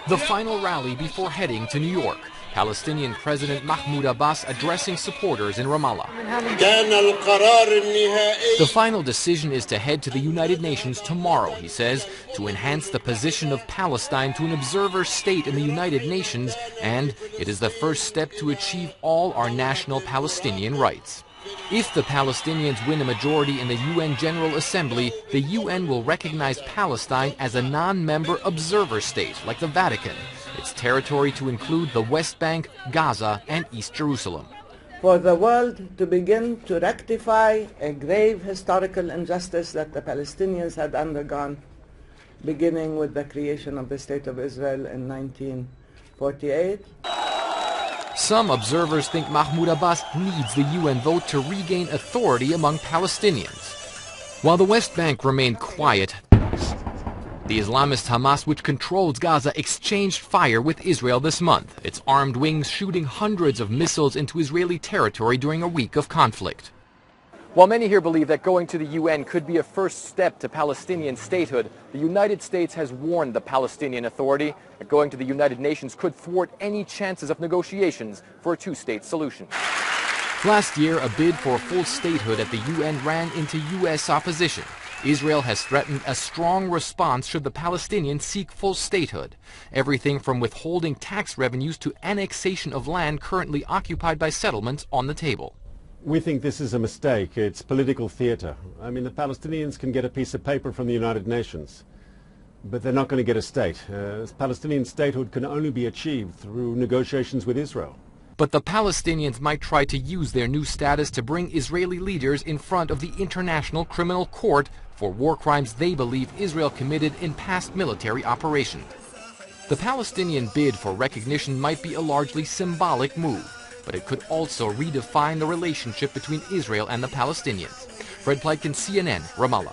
The final rally before heading to New York. Palestinian President Mahmoud Abbas addressing supporters in Ramallah. The final decision is to head to the United Nations tomorrow, he says, to enhance the position of Palestine to an observer state in the United Nations, and it is the first step to achieve all our national Palestinian rights. If the Palestinians win a majority in the UN General Assembly, the UN will recognize Palestine as a non-member observer state, like the Vatican, its territory to include the West Bank, Gaza, and East Jerusalem. For the world to begin to rectify a grave historical injustice that the Palestinians had undergone, beginning with the creation of the State of Israel in 1948. Some observers think Mahmoud Abbas needs the UN vote to regain authority among Palestinians. While the West Bank remained quiet, the Islamist Hamas, which controls Gaza, exchanged fire with Israel this month, its armed wings shooting hundreds of missiles into Israeli territory during a week of conflict. While many here believe that going to the UN could be a first step to Palestinian statehood, the United States has warned the Palestinian Authority that going to the United Nations could thwart any chances of negotiations for a two-state solution. Last year, a bid for full statehood at the UN ran into U.S. opposition. Israel has threatened a strong response should the Palestinians seek full statehood. Everything from withholding tax revenues to annexation of land currently occupied by settlements on the table. We think this is a mistake. It's political theater. I mean, the Palestinians can get a piece of paper from the United Nations, but they're not going to get a state. Palestinian statehood can only be achieved through negotiations with Israel. But the Palestinians might try to use their new status to bring Israeli leaders in front of the International Criminal Court for war crimes they believe Israel committed in past military operations. The Palestinian bid for recognition might be a largely symbolic move, but it could also redefine the relationship between Israel and the Palestinians. Fred Pleitgen, CNN, Ramallah.